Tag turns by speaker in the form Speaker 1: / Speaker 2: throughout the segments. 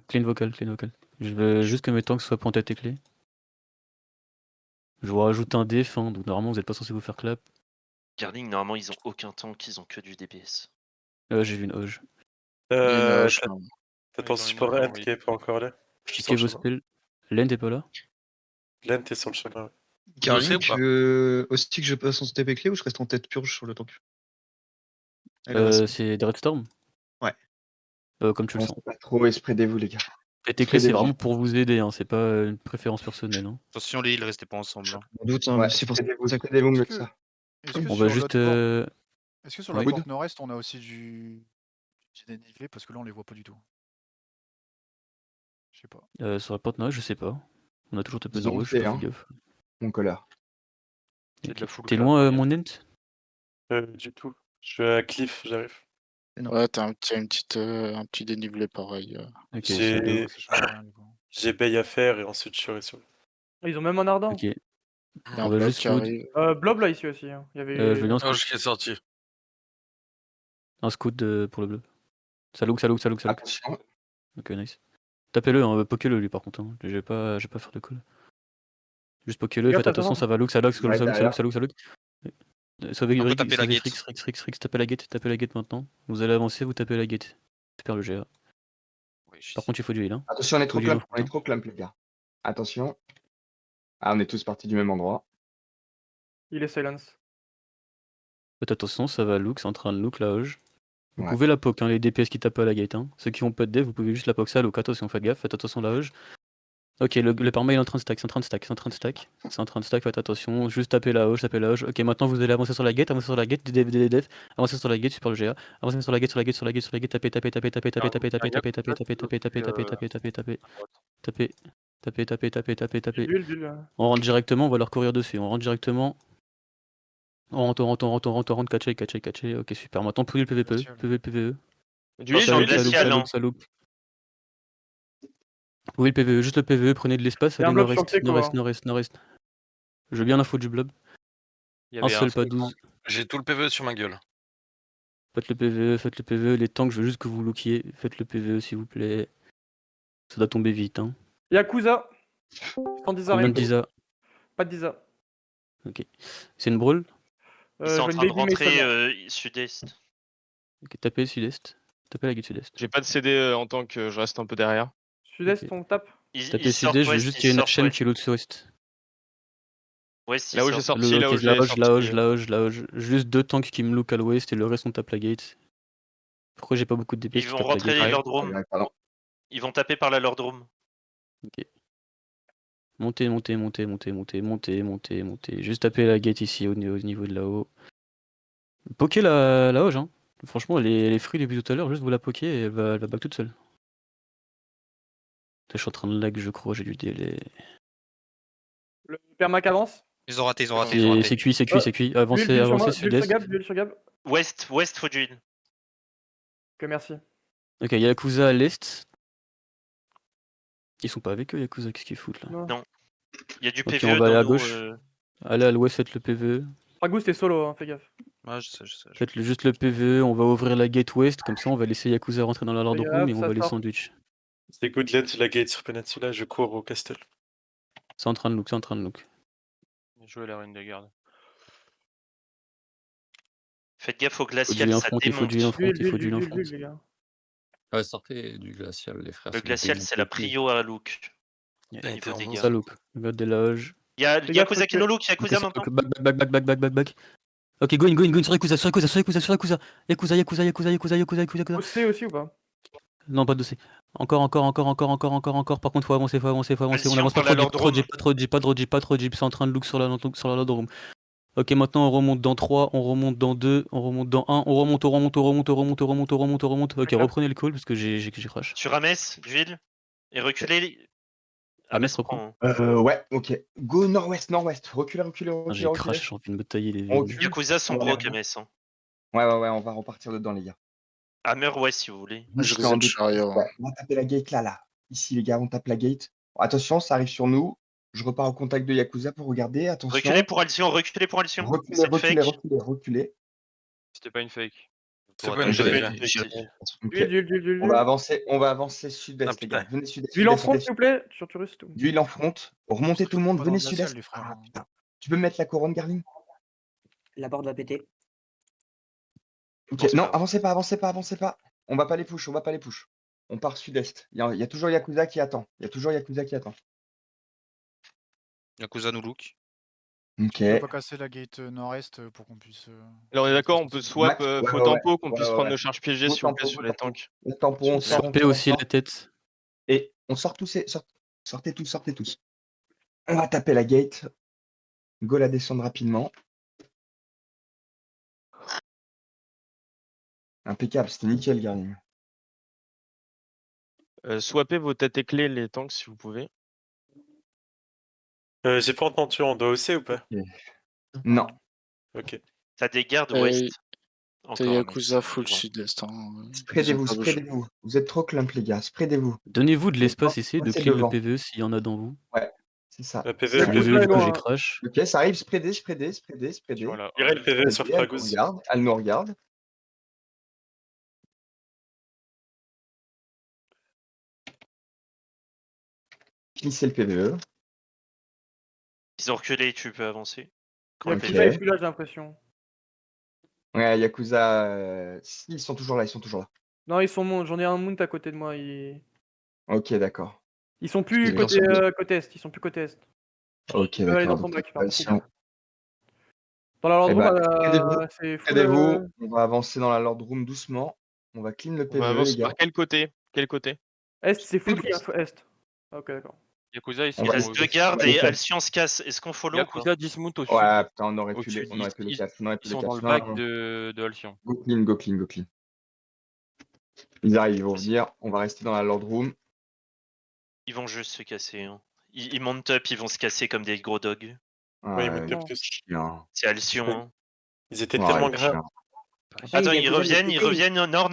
Speaker 1: Clean vocal. Je veux juste que mes tanks soient en tête et clé. Je vous rajoute un def, hein, donc normalement vous êtes pas censé vous faire clap.
Speaker 2: Girling, normalement, ils ont aucun tank, ils ont que du DPS.
Speaker 1: J'ai vu une Hoge.
Speaker 3: T'as ton support End qui est pas encore là.
Speaker 1: Cliquez vos spells. Len, t'es pas là?
Speaker 3: Len, t'es sur le chemin, ouais.
Speaker 4: Carling, tu veux aussi que je passe en TP clé ou je reste en tête purge sur le tank?
Speaker 1: C'est Dreadstorm?
Speaker 4: Ouais.
Speaker 1: Comme tu le sens.
Speaker 5: Pas trop spreadez-vous, les gars.
Speaker 1: Tête et clé, c'est vraiment pour vous aider, hein, c'est pas une préférence personnelle. Hein.
Speaker 6: Attention, les heals, restez pas ensemble. Hein.
Speaker 4: Doute, hein,
Speaker 5: Ouais,
Speaker 4: c'est pour ça.
Speaker 5: spreadez-vous mieux que ça.
Speaker 1: On va juste.
Speaker 7: Est-ce que sur la porte nord-est, on a aussi du dénivelé? Parce que là, on les voit pas du tout. Je sais pas.
Speaker 1: Sur la porte nord, je sais pas. On a toujours tapé
Speaker 5: Ils ont
Speaker 1: nord, je
Speaker 5: fait,
Speaker 1: suis pas
Speaker 5: hein,
Speaker 1: fait gaffe.
Speaker 5: mon colleur.
Speaker 1: T'es loin, mon int?
Speaker 3: Du tout. Je suis à Cliff, j'arrive.
Speaker 6: Ouais, t'as un petit dénivelé pareil.
Speaker 1: Ok,
Speaker 3: J'ai Bay à faire et ensuite je serai sur.
Speaker 8: Ils ont même un ardent.
Speaker 1: Ok. On va juste flood.
Speaker 8: Blob là ici aussi. Hein. Il y avait...
Speaker 1: je veux bien un scout.
Speaker 6: qui est sorti.
Speaker 1: Un scout pour le bleu. Ça look.
Speaker 5: Attention.
Speaker 1: Ok, nice. Tapez-le, hein, pokez-le lui par contre. Hein. Je vais pas faire de call. Juste pokez-le, faites attention, ça va look, ça look. Sauvez Rix, tapez la gate maintenant. Vous allez avancer, vous tapez la gate. Super le GA. Par contre, il faut du heal. Hein.
Speaker 5: Attention, on est trop clamp, les gars. Attention. Ah, on est tous partis du même endroit.
Speaker 8: Il est silence.
Speaker 1: Faites attention, ça va look, c'est en train de look la Hoge. Vous pouvez la poke, hein, les DPS qui tapent à la gate. Hein. Ceux qui ont pas de dev, vous pouvez juste la poke ça, look, attention, faites gaffe, faites attention la Hoge. Ok, le perma il est en train de stack, faites attention, juste taper la Hoge. Ok, maintenant vous allez avancer sur la gate, avancez sur la gate, super le GA, avancez sur la gate, tapez. On rentre directement, on va leur courir dessus, on rentre, catcher, ok super, maintenant pouillez le PVE. Ça look. Oui, le PVE, juste le PVE, prenez de l'espace, allez nord-est. Je veux bien l'info du blob. Un seul, pas 12.
Speaker 6: J'ai tout le PVE sur ma gueule.
Speaker 1: Faites le PVE, les tanks, je veux juste que vous lookiez. Faites le PVE s'il vous plaît. Ça doit tomber vite. Hein.
Speaker 8: Yakuza. Sans Disa,
Speaker 1: Combien de Disa?
Speaker 8: Pas de Disa.
Speaker 1: Ok. C'est une brawl?
Speaker 2: Ils sont en train de rentrer sud-est.
Speaker 1: Ok, tapez sud-est. Tapez la gate sud-est.
Speaker 9: J'ai pas de CD en tant que je reste un peu derrière.
Speaker 8: Sud-est, on tape.
Speaker 1: Tapez sud-est, je veux juste qu'il y ait une chaîne qui loot sur ouest.
Speaker 9: Là où j'ai sorti,
Speaker 1: la Hoge. Juste 2 tanks qui me look à l'ouest et le reste on tape la gate. Pourquoi j'ai pas beaucoup de DPS?
Speaker 2: Ils vont rentrer Lord Room. Ils vont taper par la Lord Room.
Speaker 1: Ok. Montez. Juste taper la gate ici au niveau de là-haut. Pokez la Hoge, hein. Franchement, elle est free depuis tout à l'heure, juste vous la pokez et elle va back toute seule. Je suis en train de lag, je crois, j'ai du délai.
Speaker 8: Le permac avance.
Speaker 6: Ils ont raté.
Speaker 1: C'est cuit. Avancez sud-est.
Speaker 2: West, faut du heal.
Speaker 8: Ok, merci.
Speaker 1: Ok, Yakuza à l'est. Ils sont pas avec eux, Yakuza, qu'est-ce qu'ils foutent là?
Speaker 2: Non. Il y a du PVE
Speaker 1: on va aller à
Speaker 2: dans
Speaker 1: gauche. Allez à l'ouest, faites le PVE.
Speaker 8: Ragout, t'es solo, hein, fais gaffe.
Speaker 6: Ouais, je sais.
Speaker 1: Faites juste le PVE, on va ouvrir la gate ouest, comme ça on va laisser Yakuza rentrer dans la Lord Room et on va les sandwich.
Speaker 3: C'est good, Lens, la gate sur Peninsula, je cours au castle.
Speaker 1: C'est en train de look.
Speaker 9: Je vais la reine des gardes.
Speaker 2: Faites gaffe au glacial, ça démonte.
Speaker 1: Il faut du front.
Speaker 8: Les gars.
Speaker 10: Ouais, sortez du glacial, les frères.
Speaker 2: Le glacial, c'est la prio à look. Niveau dégâts.
Speaker 1: Ça look. God de la Hoge.
Speaker 2: Il y a Yakuza qui nous look, Yakuza maintenant.
Speaker 1: Back. Ok, go in sur Yakuza. Yakuza.
Speaker 8: Dossé aussi ou pas?
Speaker 1: Non, pas de dossier. Encore. Par contre, faut avancer. On avance pas trop. J'ai pas trop de jeep. C'est en train de look sur la Lord Room. Ok, maintenant on remonte dans 3, on remonte dans 2, on remonte dans 1, on remonte. Ok, reprenez le call parce que j'ai crash.
Speaker 2: Sur Ames, Jules. Et reculez.
Speaker 1: Ames reprend.
Speaker 5: Ouais, ok. Go nord-ouest. Reculez.
Speaker 1: J'ai crash, j'ai envie de me tailler les
Speaker 2: Yakuza sont broke, Ames.
Speaker 5: Ouais, on va repartir dedans, les gars.
Speaker 2: Hammer, ouais, si vous voulez.
Speaker 4: Je reste en chariot.
Speaker 5: Ouais, on va taper la gate là. Ici, les gars, on tape la gate. Attention, ça arrive sur nous. Je repars au contact de Yakuza pour regarder. Attention.
Speaker 2: Reculez pour Alcyon.
Speaker 5: Reculez.
Speaker 9: C'était pas une fake.
Speaker 3: C'est
Speaker 2: Bon,
Speaker 3: bon,
Speaker 2: attends,
Speaker 3: je
Speaker 2: je
Speaker 3: vais-
Speaker 2: vais-
Speaker 5: Ok.
Speaker 8: Duel.
Speaker 5: On va avancer
Speaker 3: Ah,
Speaker 5: sud-est, les gars.
Speaker 3: putain.
Speaker 5: Venez sud-est.
Speaker 8: Duel en
Speaker 5: sud-est,
Speaker 8: front,
Speaker 5: sud-est.
Speaker 8: s'il vous plaît, sur Turus, tout.
Speaker 5: D'huile en front. Remontez tout le monde,
Speaker 7: Pas
Speaker 5: venez
Speaker 7: dans le glacial,
Speaker 5: sud-est.
Speaker 7: les frères,
Speaker 5: Ah,
Speaker 7: hein.
Speaker 5: putain. Tu peux me mettre la couronne, Garling?
Speaker 11: La board va péter.
Speaker 5: Ok,
Speaker 2: Non, c'est
Speaker 5: non,
Speaker 2: pas grave.
Speaker 5: avancez pas. On va pas les push. On part sud-est. Il y a toujours Yakuza qui attend.
Speaker 6: Yakuza nous look.
Speaker 5: Ok.
Speaker 7: Tu peux pas casser la gate nord-est pour qu'on puisse.
Speaker 9: Là, on est d'accord, on peut swap
Speaker 5: Max, ouais,
Speaker 9: faux
Speaker 5: ouais,
Speaker 9: tempo, qu'on
Speaker 5: ouais,
Speaker 9: puisse
Speaker 5: ouais,
Speaker 9: prendre
Speaker 5: ouais.
Speaker 9: nos charges piégées,
Speaker 5: Faux
Speaker 9: s'il vous plaît,
Speaker 5: tempo,
Speaker 9: sur
Speaker 5: faux
Speaker 9: les
Speaker 5: tempo.
Speaker 9: tanks.
Speaker 5: Le tempo, on sort.
Speaker 1: Swapez aussi la tête.
Speaker 5: Et on sort tous. Sortez tous. On va taper la gate. Go la descendre rapidement. Impeccable, c'était nickel, Garling.
Speaker 9: Swapez vos têtes et clés, les tanks, si vous pouvez.
Speaker 3: J'ai pas entendu, on doit hausser ou pas?
Speaker 5: Non.
Speaker 3: Ok.
Speaker 2: T'as des gardes
Speaker 6: Euh,
Speaker 2: ouest.
Speaker 6: T'as
Speaker 2: Encore. mais
Speaker 6: Yakuza full
Speaker 2: ils ont-
Speaker 6: sud-est.
Speaker 5: Spreadez-vous.
Speaker 6: Ils ont pas bougé.
Speaker 5: Vous êtes trop clump, les gars. Spreadez-vous.
Speaker 1: Donnez-vous de l'espace,
Speaker 5: Passez
Speaker 1: essayez de clean le
Speaker 5: devant.
Speaker 1: PVE s'il y en a dans vous.
Speaker 5: Ouais, c'est ça.
Speaker 3: Le PV,
Speaker 1: Le
Speaker 8: Yakuza
Speaker 1: PVE,
Speaker 8: est
Speaker 1: du coup,
Speaker 8: loin,
Speaker 1: j'ai
Speaker 8: hein.
Speaker 1: crash.
Speaker 5: Ok, ça arrive, spreader.
Speaker 9: Sur la
Speaker 3: Tirez le PV sur
Speaker 5: Elle nous
Speaker 3: Fragus.
Speaker 5: regarde, elle nous regarde. Finissez le PVE.
Speaker 2: Ils ont reculé, tu peux avancer. Quand le
Speaker 5: Ok.
Speaker 8: Yakuza
Speaker 2: PV
Speaker 8: est plus là, j'ai l'impression.
Speaker 5: Ouais, Yakuza. Si, ils sont toujours là.
Speaker 8: Non, ils sont j'en ai un mount à côté de moi.
Speaker 5: Ok, d'accord.
Speaker 8: Ils sont plus
Speaker 5: Excusez-moi.
Speaker 8: côté est. Ils sont plus côté est.
Speaker 5: Ok,
Speaker 8: Ils peuvent aller dans
Speaker 5: d'accord.
Speaker 8: ton
Speaker 5: Donc,
Speaker 8: bac, par contre.
Speaker 5: attention.
Speaker 8: Dans la Lord
Speaker 5: Eh
Speaker 8: Room,
Speaker 5: ben,
Speaker 8: c'est full.
Speaker 5: aidez-vous. On va avancer dans la Lord Room doucement. On va clean le
Speaker 9: On va
Speaker 5: PVE, les
Speaker 9: avancer
Speaker 5: gars.
Speaker 9: par quel côté? Quel côté?
Speaker 8: Est, c'est full
Speaker 5: Est.
Speaker 8: est. Ah, ok, d'accord.
Speaker 9: Yakuza, ils
Speaker 5: On
Speaker 9: sont
Speaker 2: Il
Speaker 5: va-
Speaker 2: reste deux gardes et Alcyon se casse. Est-ce qu'on follow ou pas?
Speaker 9: Yakuza dismount au sud.
Speaker 5: Ouais, putain, on aurait
Speaker 9: Au
Speaker 5: pu
Speaker 9: sud,
Speaker 5: les
Speaker 9: ils
Speaker 5: catch.
Speaker 9: ils sont dans le
Speaker 5: Non,
Speaker 9: bac
Speaker 5: non.
Speaker 9: de Alcyon.
Speaker 5: Go clean. Ils arrivent, ils vont venir. On va rester dans la Lord Room.
Speaker 2: Ils vont juste se casser. Hein. Ils montent up, ils vont se casser comme des gros dogs.
Speaker 3: Ouais, ils
Speaker 5: Ouais,
Speaker 3: montent up tous.
Speaker 5: chien.
Speaker 2: C'est Alcyon. Hein.
Speaker 3: Ils étaient
Speaker 5: Ouais,
Speaker 3: tellement
Speaker 5: chien.
Speaker 3: graves.
Speaker 2: Attends,
Speaker 11: Yakuza
Speaker 2: ils
Speaker 11: de
Speaker 2: reviennent au nord.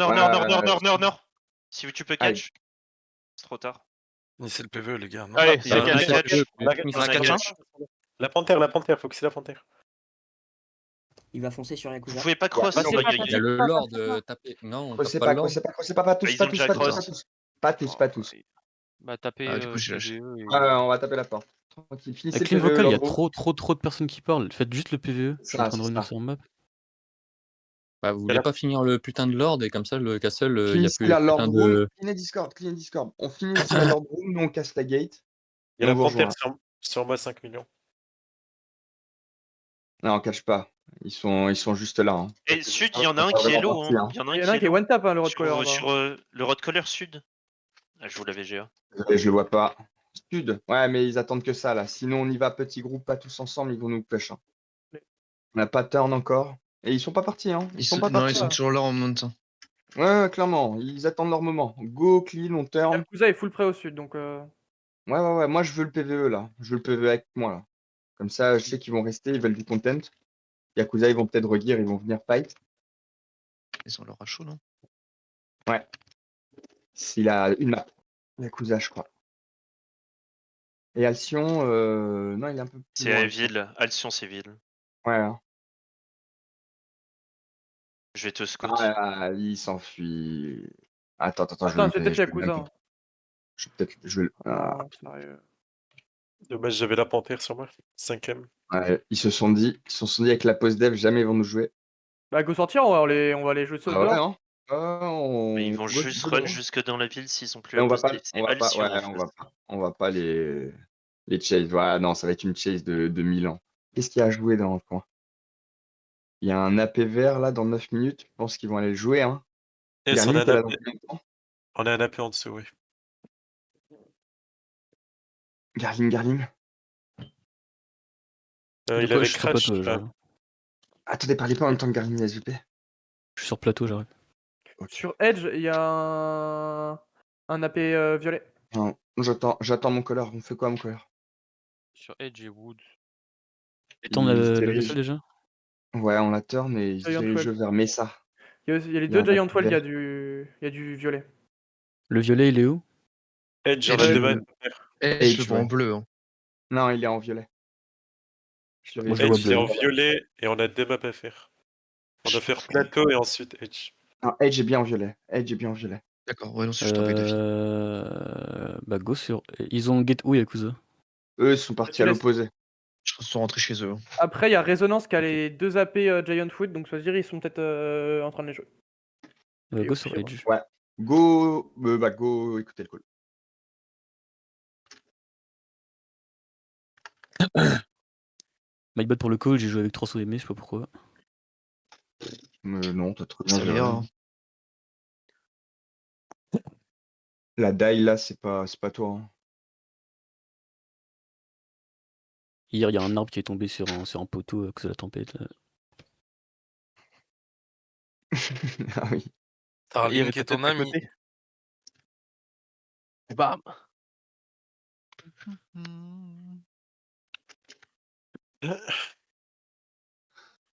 Speaker 2: Nord. Si tu peux catch. C'est trop tard.
Speaker 3: C'est le PV, les gars. Non
Speaker 9: Allez,
Speaker 2: Il y en a un catch.
Speaker 3: On a
Speaker 2: Il y en a un catch.
Speaker 3: La panthère, faut que c'est la panthère.
Speaker 11: Il va foncer sur
Speaker 2: Vous
Speaker 11: Yakuza.
Speaker 2: pouvez pas cross.
Speaker 5: Passez pas,
Speaker 10: Il y a le Lord tapé. Non, on tape pas le Lord.
Speaker 5: Crossez pas tous,
Speaker 2: Ils ont déjà cross.
Speaker 5: Pas tous.
Speaker 9: Bah, tapez
Speaker 4: Ah, du coup, je lâche.
Speaker 9: PVE et-
Speaker 5: On va taper la porte. Tranquille,
Speaker 1: La
Speaker 5: finissez le
Speaker 1: clean
Speaker 5: PVE,
Speaker 1: vocale, il y a
Speaker 5: Lord Room.
Speaker 1: trop de personnes qui parlent. Faites juste le PVE. Je suis en train de revenir sur la map.
Speaker 10: Bah, vous voulez pas finir le putain de Lord et comme ça, le castle, il y a
Speaker 5: Finissez
Speaker 10: plus
Speaker 5: la
Speaker 10: les
Speaker 5: Lord
Speaker 10: putains
Speaker 5: Room.
Speaker 10: de.
Speaker 5: Clean Discord. On finit ici la Lord Room, nous on casse la gate.
Speaker 3: Il y a
Speaker 5: Et
Speaker 3: la
Speaker 5: on vous
Speaker 3: panthère
Speaker 5: rejoint.
Speaker 3: sur moi 5 millions.
Speaker 5: Non, on cache pas. Ils sont juste là. Hein.
Speaker 2: Et sud, il y en a un qui est low. Hein. Il y en a
Speaker 8: Il y en a un qui est one tap, hein, le road collar.
Speaker 2: Sur le road collar sud. Ah, je vous l'avais GA.
Speaker 5: Je le vois pas. Sud. Ouais, mais ils attendent que ça là. Sinon, on y va petit groupe, pas tous ensemble, ils vont nous push. Hein. On n'a pas turn encore. Et ils sont pas partis. Hein. Ils sont pas
Speaker 4: Non,
Speaker 5: partis.
Speaker 4: ils sont toujours là en montant.
Speaker 5: Ouais, clairement. Ils attendent leur moment. Go, clean, on turn.
Speaker 8: Yakuza est full près au sud, donc.
Speaker 5: Ouais. Moi, je veux le PVE là. Je veux le PVE avec moi là. Comme ça, je sais qu'ils vont rester. Ils veulent du content. Yakuza, ils vont peut-être regear. Ils vont venir fight.
Speaker 4: Ils ont leur chaud, non?
Speaker 5: Ouais. S'il a une map. Yakuza, je crois. Et Alcyon, non, il est un peu plus
Speaker 2: C'est
Speaker 5: loin.
Speaker 2: ville. Alcyon, c'est ville.
Speaker 5: Ouais. Hein.
Speaker 2: Je vais te scout.
Speaker 5: Ah, il s'enfuit. Attends, je
Speaker 8: Attends,
Speaker 5: vais
Speaker 8: c'est peut-être Yakuza.
Speaker 5: je vais. Ah,
Speaker 8: Non, sérieux.
Speaker 3: Dommage, j'avais la panthère sur moi. 5ème.
Speaker 5: ouais, ils se sont dit avec la pause dev, jamais ils vont nous jouer.
Speaker 8: Bah, go sortir, on va aller jouer
Speaker 5: Ah
Speaker 8: dehors.
Speaker 5: ouais, hein.
Speaker 2: Mais ils vont juste run jusque dans la ville s'ils sont plus à
Speaker 5: on va pas,
Speaker 2: poster. C'est Alcyon.
Speaker 5: on va pas les chase. Voilà, non, ça va être une chase de 1000 ans. Qu'est-ce qu'il y a à jouer dans le coin? Il y a un AP vert là dans 9 minutes. Je pense qu'ils vont aller le jouer. Hein.
Speaker 3: Yes,
Speaker 5: Garmin, t'es là dans combien de temps?
Speaker 3: on a un AP en dessous, oui.
Speaker 5: Garling.
Speaker 3: Il avait crash.
Speaker 5: Attendez, parlez pas en même temps que Garling SVP.
Speaker 1: Je suis sur plateau, j'arrive.
Speaker 8: Sur Edge, il y a un AP violet.
Speaker 5: Non, j'attends mon color. On fait quoi, mon color?
Speaker 9: Sur Edge et Wood.
Speaker 1: Et t'en as le vaisseau déjà?
Speaker 5: Ouais, on la turn et ils se
Speaker 8: Giant
Speaker 5: dirigent
Speaker 8: Web.
Speaker 5: vers Mesa.
Speaker 8: Il y a les deux Giant Wall, il y a du violet.
Speaker 1: Le violet, il est où?
Speaker 3: Edge,
Speaker 4: Edge,
Speaker 3: on a
Speaker 4: le-
Speaker 3: deux
Speaker 4: Edge, je le
Speaker 5: ouais.
Speaker 4: vois en bleu. Hein.
Speaker 5: Non, il est en violet.
Speaker 1: Moi, je le vois
Speaker 3: Edge, il est
Speaker 1: bleu.
Speaker 3: en violet et on a deux maps à faire. On doit faire plateau et ensuite Edge.
Speaker 5: Non, Edge est bien en violet. Edge est bien en violet.
Speaker 4: D'accord, ouais, non, c'est juste un bug de fil.
Speaker 1: Bah, go sur. Ils ont get où, Yakuza?
Speaker 5: Eux, ils sont partis
Speaker 8: Tu
Speaker 5: à
Speaker 8: laisses-
Speaker 5: l'opposé.
Speaker 4: Je pense qu'ils sont rentrés chez eux.
Speaker 8: Après, il y a Résonance qui a les 2 AP Giant Foot, donc ça veut dire ils sont peut-être en train de les jouer.
Speaker 1: Go sur Edge.
Speaker 5: Ouais. Go. Bah, go, écoutez le call.
Speaker 1: My bad pour le call, j'ai joué avec 300 DB, je sais pas pourquoi.
Speaker 5: Non, t'as trop bien
Speaker 4: Ça
Speaker 5: géré.
Speaker 4: l'est, hein.
Speaker 5: La die là, c'est pas toi. Hein.
Speaker 1: Hier, il y a un arbre qui est tombé sur un poteau à cause de la tempête. Là.
Speaker 5: Ah oui.
Speaker 12: Starlink est ton ami.
Speaker 9: Bam.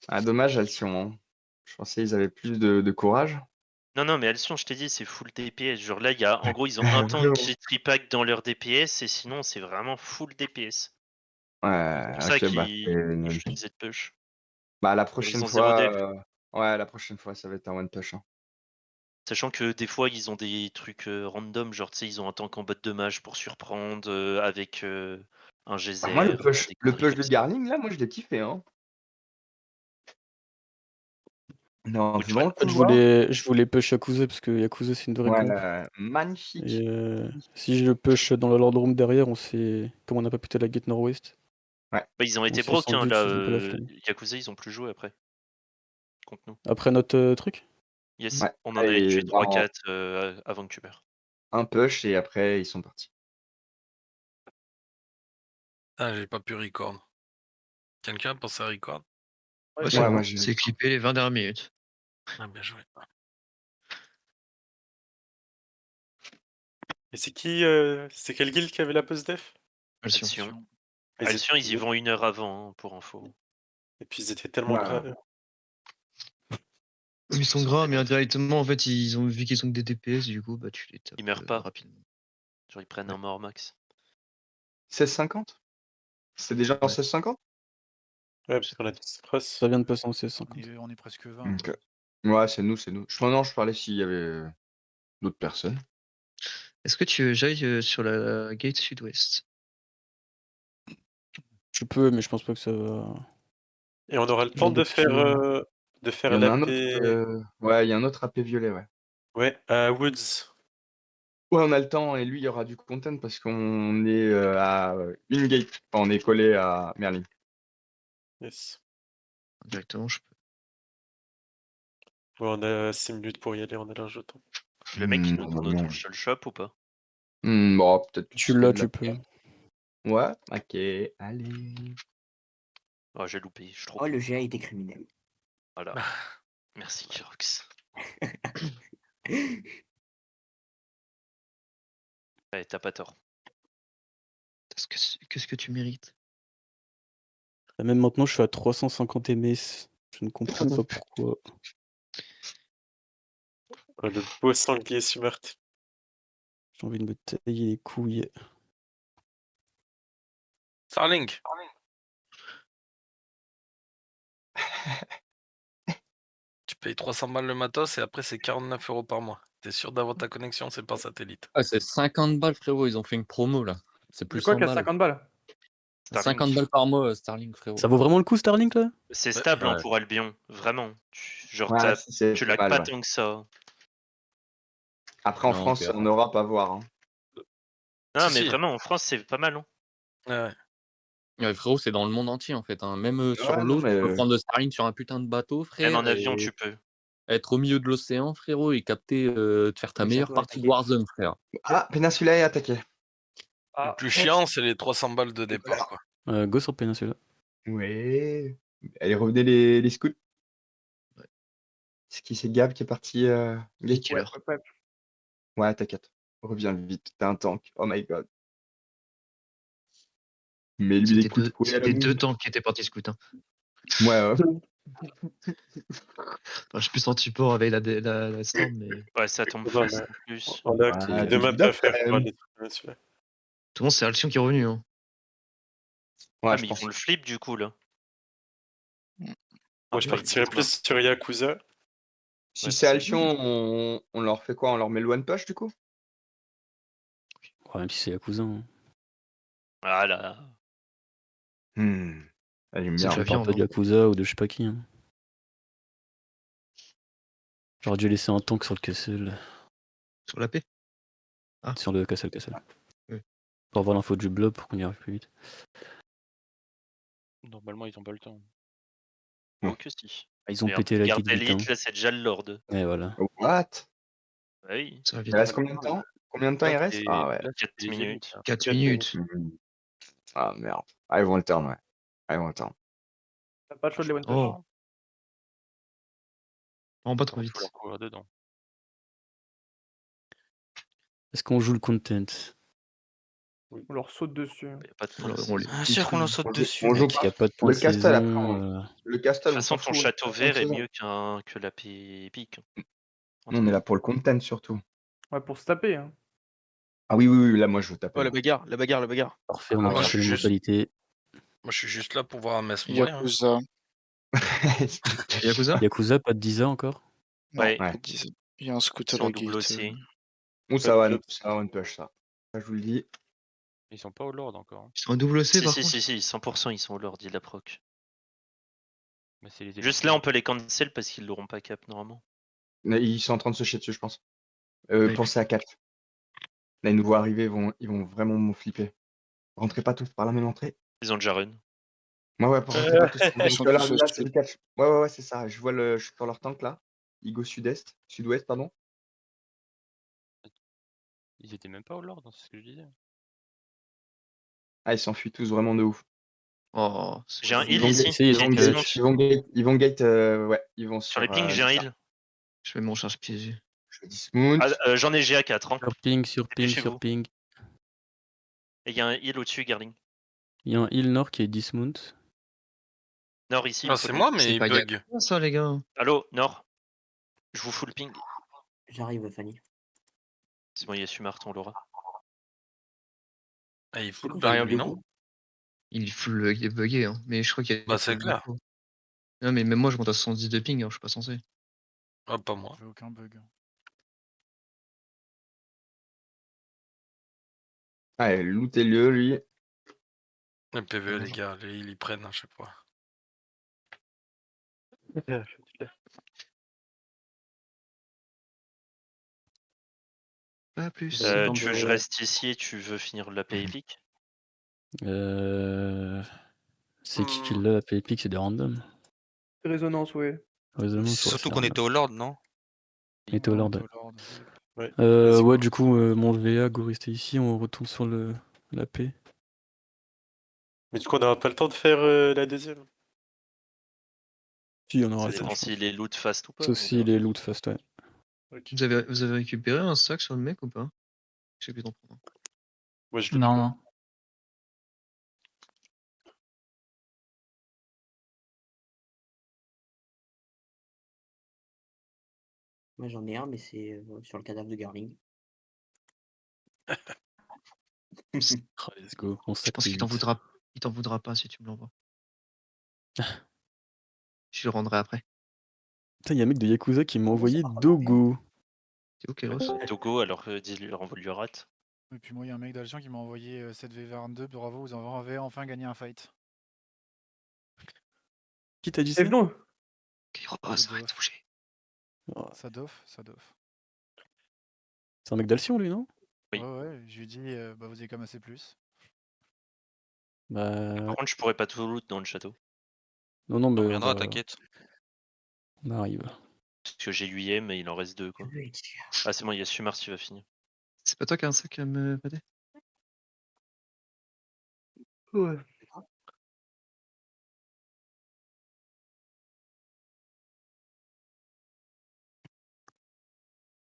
Speaker 5: Ah, dommage, Alcyon. Hein. Je pensais qu'ils avaient plus de courage.
Speaker 2: Non, mais Alcyon, je t'ai dit, c'est full DPS. Genre là, en gros, ils ont un tank qui tripack dans leur DPS et sinon, c'est vraiment full DPS.
Speaker 5: Ouais,
Speaker 2: C'est pour ça
Speaker 5: ok, bah,
Speaker 2: que je te disais de push.
Speaker 5: bah, la
Speaker 2: Ils
Speaker 5: prochaine
Speaker 2: ont 0
Speaker 5: fois.
Speaker 2: dep.
Speaker 5: Ouais, la prochaine fois, ça va être un one push. Hein.
Speaker 2: Sachant que des fois, ils ont des trucs random, genre, tu sais, ils ont un tank en bot de mage pour surprendre avec un geyser.
Speaker 5: Bah, moi, le push
Speaker 2: des conneries
Speaker 5: de
Speaker 2: comme ça.
Speaker 5: Garling, là, moi, je l'ai kiffé. Hein. Non,
Speaker 2: Which
Speaker 5: dans
Speaker 2: one
Speaker 5: le couloir.
Speaker 1: Je voulais push Yakuza parce que Yakuza c'est une vraie comp.
Speaker 5: Ouais, magnifique.
Speaker 1: Et si je le push dans le Lord Room derrière, on sait. Comme on n'a pas pété la gate nord-ouest.
Speaker 2: Bah, ils ont été
Speaker 1: sait
Speaker 2: broke,
Speaker 1: sans
Speaker 2: hein,
Speaker 1: doute
Speaker 2: là.
Speaker 1: s'ils ont pas la flemme.
Speaker 2: Yakuza, ils ont plus joué après. Contre nous.
Speaker 1: Après notre truc
Speaker 2: Yes,
Speaker 5: Ouais,
Speaker 2: on en avait
Speaker 5: et
Speaker 2: tué
Speaker 5: dans
Speaker 2: 3-4 avant que tu meurs.
Speaker 5: un push et après, ils sont partis.
Speaker 12: Ah, j'ai pas pu record. Quelqu'un pense à record?
Speaker 4: Ouais, c'est
Speaker 5: Ouais,
Speaker 4: bon.
Speaker 5: moi,
Speaker 4: C'est clippé les 20 dernières minutes.
Speaker 12: Ah, bien joué.
Speaker 3: Et c'est qui c'est quel guild qui avait la post def?
Speaker 2: Alcyon.
Speaker 3: Ils
Speaker 2: Alcyon, ils y
Speaker 3: étaient-
Speaker 2: vont 1 heure avant, hein, pour info.
Speaker 3: Et puis ils étaient tellement
Speaker 5: Ouais.
Speaker 3: gras.
Speaker 4: Ils sont gras, mais indirectement, en fait, ils ont vu qu'ils ont que des DPS, du coup, bah, tu les tapes
Speaker 2: Ils meurent pas.
Speaker 4: rapidement.
Speaker 2: Genre, ils prennent un mort max.
Speaker 5: 16,50 C'est déjà en
Speaker 4: Ouais.
Speaker 5: 16,50
Speaker 3: Ouais, parce qu'on a dit cross.
Speaker 1: Ça vient de passer en 1650.
Speaker 7: On est presque 20.
Speaker 5: Ok. Ouais, c'est nous. Non, je parlais s'il y avait d'autres personnes.
Speaker 4: Est-ce que tu veux que j'aille sur la gate sud-ouest?
Speaker 1: Je peux, mais je pense pas que ça va.
Speaker 3: Et on aura le
Speaker 1: Genre
Speaker 3: temps
Speaker 1: de
Speaker 3: de faire
Speaker 5: Il y en a un
Speaker 3: l'AP.
Speaker 5: autre. Ouais, il y a un autre AP violet, ouais.
Speaker 3: Ouais, à Woods.
Speaker 5: Ouais, on a le temps et lui, il y aura du content parce qu'on est à une gate. Enfin, on est collé à Merlin.
Speaker 3: Yes.
Speaker 4: Directement, je peux.
Speaker 3: Ouais, on a 6 minutes pour y aller, on a large temps.
Speaker 2: Le mec qui nous tourne
Speaker 5: normalement.
Speaker 2: autour, je te le chope ou pas?
Speaker 5: Bon, peut-être.
Speaker 1: Tu l'as, tu peux.
Speaker 5: Ouais, ok, allez.
Speaker 2: Oh, j'ai loupé, je suis trop.
Speaker 11: Oh, le GA était criminel.
Speaker 2: Voilà. Merci, Kirox. Ouais, t'as pas tort.
Speaker 4: Qu'est-ce que tu mérites?
Speaker 1: Même maintenant, je suis à 350 ms. Je ne comprends pas pourquoi.
Speaker 3: Oh, le beau sanglier Sumart.
Speaker 1: J'ai envie de me tailler les couilles.
Speaker 12: Starlink. Tu payes 300 balles le matos et après c'est 49 € par mois. T'es sûr d'avoir ta connexion, c'est pas satellite.
Speaker 10: Ah, c'est 50 balles, frérot. Ils ont fait une promo là. C'est plus
Speaker 8: C'est quoi
Speaker 10: 100
Speaker 8: qu'il y a
Speaker 10: balles.
Speaker 8: 50 balles?
Speaker 10: 50 balles par mois, Starlink, frérot.
Speaker 1: Ça vaut vraiment le coup, Starlink, là?
Speaker 2: C'est stable
Speaker 10: Ouais.
Speaker 2: hein, pour Albion, vraiment. Genre,
Speaker 5: Ouais, c'est
Speaker 2: tu
Speaker 5: pas
Speaker 2: lags
Speaker 5: mal,
Speaker 2: pas
Speaker 5: ouais.
Speaker 2: tant que ça.
Speaker 5: Après, en
Speaker 10: Non,
Speaker 5: France,
Speaker 10: ok.
Speaker 5: en Europe, à voir. Hein.
Speaker 2: Non,
Speaker 12: Si,
Speaker 2: mais
Speaker 12: si.
Speaker 2: vraiment, en France, c'est pas mal. Hein.
Speaker 12: Ouais.
Speaker 10: Ouais, frérot, c'est dans le monde entier en fait. Hein. Même sur
Speaker 5: Ouais,
Speaker 10: l'eau,
Speaker 5: non,
Speaker 10: tu peux
Speaker 5: mais.
Speaker 10: prendre le Starlink sur un putain de bateau,
Speaker 2: Même
Speaker 10: frère,
Speaker 2: en avion,
Speaker 10: et
Speaker 2: tu peux.
Speaker 10: être au milieu de l'océan, frérot, et capter, te faire ta
Speaker 11: Mais
Speaker 10: meilleure
Speaker 11: surtout
Speaker 10: partie de
Speaker 11: attaquer.
Speaker 10: Warzone, frère.
Speaker 5: Ah, Peninsula est attaqué.
Speaker 12: Le plus chiant, c'est les 300 balles de départ, quoi.
Speaker 1: Go sur Peninsula.
Speaker 5: Ouais. Allez, revenez les scouts. C'est qui, c'est Gab qui est parti gate
Speaker 4: Killer.
Speaker 5: Ouais, t'inquiète. Reviens vite, t'es un tank. Oh my god. Mais lui, les coups de fouet à la
Speaker 4: C'était deux
Speaker 5: mouille.
Speaker 4: tanks qui étaient partis scout. Hein.
Speaker 5: Ouais,
Speaker 4: Enfin, je suis plus en support avec la storm, mais.
Speaker 2: Ouais, ça tombe
Speaker 3: Ouais,
Speaker 2: fast en plus.
Speaker 3: On a
Speaker 5: Ouais,
Speaker 3: deux maps
Speaker 5: big
Speaker 3: à
Speaker 5: up,
Speaker 3: faire
Speaker 5: quand
Speaker 3: pour
Speaker 5: même.
Speaker 3: aller sur celui-là.
Speaker 4: Tout le monde, c'est Alcyon qui est revenu. Hein.
Speaker 5: Ouais,
Speaker 2: Ah,
Speaker 5: je
Speaker 2: mais ils
Speaker 5: pense.
Speaker 2: font le flip du coup là.
Speaker 3: Moi, je partirais plus sur Yakuza.
Speaker 5: Si
Speaker 2: Ouais,
Speaker 5: c'est
Speaker 2: c'est-
Speaker 5: Alcyon, on leur fait quoi? On leur met le one push du coup?
Speaker 1: Ouais, même si c'est Yakuza. Hein.
Speaker 2: Ah là.
Speaker 5: Ah, j'aime
Speaker 4: C'est
Speaker 5: bien.
Speaker 4: de la
Speaker 1: Je parle
Speaker 4: viande.
Speaker 1: pas de
Speaker 4: hein.
Speaker 1: Yakuza ou de je sais pas qui. Hein. J'aurais dû laisser un tank sur le Castle.
Speaker 4: Sur la paix.
Speaker 1: Sur le Castle.
Speaker 4: Oui.
Speaker 1: Pour avoir l'info du blob pour qu'on y arrive plus vite.
Speaker 9: Normalement, ils ont pas le temps.
Speaker 2: Oh que si.
Speaker 1: Ah, ils ont
Speaker 2: Merde,
Speaker 1: pété la
Speaker 2: garde
Speaker 1: guide vite. Hein.
Speaker 2: élite, là c'est déjà le Lord.
Speaker 1: Et voilà.
Speaker 5: What?
Speaker 2: Bah oui.
Speaker 4: Ça va
Speaker 5: Il
Speaker 4: vite.
Speaker 5: reste combien de temps? Combien de temps
Speaker 9: Là,
Speaker 5: il reste?
Speaker 9: c'est-
Speaker 5: Ah ouais.
Speaker 9: là, c'est
Speaker 2: 4
Speaker 9: les
Speaker 2: minutes.
Speaker 9: élites, là.
Speaker 4: 4 minutes.
Speaker 5: Ah merde. Ah, ils vont le turn, ouais. Ah, ils vont le turn.
Speaker 8: T'as pas le choix de les one push.
Speaker 4: Oh. Non, pas trop
Speaker 9: Il
Speaker 4: vite.
Speaker 9: faut leur courir dedans.
Speaker 1: Est-ce qu'on joue le content?
Speaker 8: On leur saute dessus.
Speaker 2: Y a pas de
Speaker 4: On
Speaker 2: temps.
Speaker 4: les
Speaker 6: Bien sûr qu'on leur saute dessus,
Speaker 5: On joue
Speaker 6: mec.
Speaker 1: Il n'y a
Speaker 5: pas.
Speaker 1: pas de point
Speaker 5: Le
Speaker 1: de
Speaker 5: castle, après,
Speaker 1: saison.
Speaker 5: le
Speaker 2: De
Speaker 5: castle,
Speaker 2: toute
Speaker 5: on
Speaker 2: façon,
Speaker 5: s'en
Speaker 2: ton
Speaker 5: fout.
Speaker 2: château
Speaker 5: Point de
Speaker 2: vert est
Speaker 5: saison.
Speaker 2: mieux que la épique.
Speaker 5: Nous, on est là pour le content surtout.
Speaker 8: Ouais, pour se taper. Hein.
Speaker 5: Ah oui, oui, oui, là, moi, je veux taper.
Speaker 6: Oh, la
Speaker 5: moi.
Speaker 6: bagarre, la bagarre, la bagarre.
Speaker 1: Parfait, on
Speaker 5: Ah
Speaker 1: a
Speaker 12: Moi,
Speaker 5: ouais.
Speaker 12: je
Speaker 1: cherché
Speaker 12: suis
Speaker 1: les
Speaker 12: juste...
Speaker 1: mentalités.
Speaker 12: Moi, je suis juste là pour voir un mess mourir. Hein.
Speaker 6: Yakuza.
Speaker 4: Yakuza?
Speaker 1: Yakuza, pas de 10 ans encore?
Speaker 6: Non,
Speaker 2: Ouais.
Speaker 6: pas de 10. Il y a un scout à
Speaker 2: Ils sont
Speaker 6: la
Speaker 2: double
Speaker 6: gate.
Speaker 2: aussi.
Speaker 5: Ou ça va one push, ça. Ça, je vous le dis.
Speaker 9: Ils sont pas au Lord encore. Hein.
Speaker 4: Ils sont un double C
Speaker 2: Si,
Speaker 4: par
Speaker 2: si,
Speaker 4: contre.
Speaker 2: si, si, 100% ils sont au Lord, il la proc.
Speaker 9: Mais c'est les élites.
Speaker 2: Juste là, on peut les cancel parce qu'ils l'auront pas cap normalement.
Speaker 5: Mais ils sont en train de se chier dessus, je pense.
Speaker 4: Ouais.
Speaker 5: Pensez à 4. Là, ils nous voient arriver, ils vont vraiment me flipper. Rentrez pas tous par la même entrée.
Speaker 2: Ils ont déjà run.
Speaker 5: Ouais, rentrez pas tous.
Speaker 6: Ils sont
Speaker 5: Là,
Speaker 6: tous au
Speaker 5: là, c'est
Speaker 6: sud.
Speaker 5: le catch. Ouais, c'est ça. Je suis sur leur tank là. Ils go sud-ouest, pardon.
Speaker 9: Ils étaient même pas au Lord, hein, c'est ce que je disais.
Speaker 5: Ah, ils s'enfuient tous vraiment de ouf.
Speaker 4: Oh,
Speaker 2: J'ai un
Speaker 5: Ils
Speaker 2: heal
Speaker 5: vont
Speaker 2: ici.
Speaker 5: gate, ils vont
Speaker 2: Ils
Speaker 5: gate,
Speaker 2: sont-
Speaker 5: ils vont gate, ouais, ils vont
Speaker 2: Sur les pings, j'ai un heal.
Speaker 4: Je mets mon charge piégé.
Speaker 5: Je fais dismount.
Speaker 2: J'en ai GA 4. Hein.
Speaker 1: Sur
Speaker 2: Dépêchez-vous.
Speaker 1: ping.
Speaker 2: Et il y a un heal au-dessus, Garling.
Speaker 1: Il y a un heal nord qui est dismount.
Speaker 2: Nord ici.
Speaker 12: Ah, c'est moi, mais
Speaker 4: C'est
Speaker 12: il
Speaker 4: pas
Speaker 12: bug.
Speaker 4: Yakuza, ça, les gars.
Speaker 2: Allô, Nord. Je vous fous le ping.
Speaker 11: J'arrive, Fanny.
Speaker 2: C'est bon, il y a Sumart, on l'aura.
Speaker 12: Ah, il faut le
Speaker 11: Bah,
Speaker 12: bug,
Speaker 11: rien
Speaker 12: lui,
Speaker 11: du
Speaker 12: non
Speaker 11: tout.
Speaker 4: Il est bugué, hein. Mais je crois qu'il y a.
Speaker 12: Bah, c'est clair.
Speaker 4: Non, mais même moi, je monte à 70 de ping, hein, je suis pas censé.
Speaker 12: Ah, pas moi.
Speaker 7: J'ai aucun bug.
Speaker 5: Allez, lootez-le, lui.
Speaker 12: Le PVE, les gars, ils y prennent à chaque fois.
Speaker 4: Pas plus.
Speaker 2: Tu veux que je reste ici et tu veux finir la paix épique?
Speaker 1: C'est qui l'a la paix épique? C'est des randoms.
Speaker 8: Résonance, ouais.
Speaker 1: Résonance, ouais,
Speaker 6: Surtout
Speaker 1: c'est
Speaker 6: qu'on
Speaker 1: random.
Speaker 6: était au Lord, non?
Speaker 1: On était au Lord.
Speaker 3: Ouais.
Speaker 1: Ouais, du coup, mon VA, go rester ici, on retourne sur la paix.
Speaker 3: Mais du coup, on n'aura pas le temps de faire la deuxième.
Speaker 1: Si, on aura
Speaker 2: Ça
Speaker 1: le temps,
Speaker 2: dépend
Speaker 1: je
Speaker 2: s'il
Speaker 1: pense.
Speaker 2: est loot fast ou pas.
Speaker 1: Sauf s'il est loot fast, ouais.
Speaker 3: Ok.
Speaker 4: Vous avez récupéré un sac sur le mec ou pas? Je sais plus t'en prendre.
Speaker 3: Moi, je l'ai
Speaker 13: Non,
Speaker 3: pas.
Speaker 13: non.
Speaker 11: Moi j'en ai un, mais c'est sur le cadavre de Garling.
Speaker 1: Oh, let's go, on
Speaker 4: Je pense qu'il t'en voudra pas si tu me l'envoies. Je le rendrai après.
Speaker 1: Putain, y'a un mec de Yakuza qui m'a envoyé Dogo.
Speaker 4: C'est ok, Ross.
Speaker 2: Togo, alors que dis-lui, renvoie-lui rate.
Speaker 7: Et puis moi, il y a un mec d'Alcyon qui m'a envoyé 7v22. Bravo, vous avez enfin gagné un fight.
Speaker 1: Qui t'a dit ça?
Speaker 8: non.
Speaker 4: Ross, arrête de bouger.
Speaker 1: Oh,
Speaker 7: Sadoff.
Speaker 1: c'est un mec d'Alcyon, lui, non?
Speaker 2: Oui.
Speaker 7: Ouais, je lui ai dit, bah vous avez camassé plus.
Speaker 1: Bah.
Speaker 2: Par contre, je pourrais pas tout loot dans le château.
Speaker 1: Non, mais.
Speaker 6: On reviendra, t'inquiète.
Speaker 1: On arrive.
Speaker 2: Parce que j'ai 8ème mais il en reste 2 quoi. Ah c'est bon, il y a Sumart qui va finir.
Speaker 4: C'est pas toi qui as un sac à me pâter?
Speaker 8: Ouais.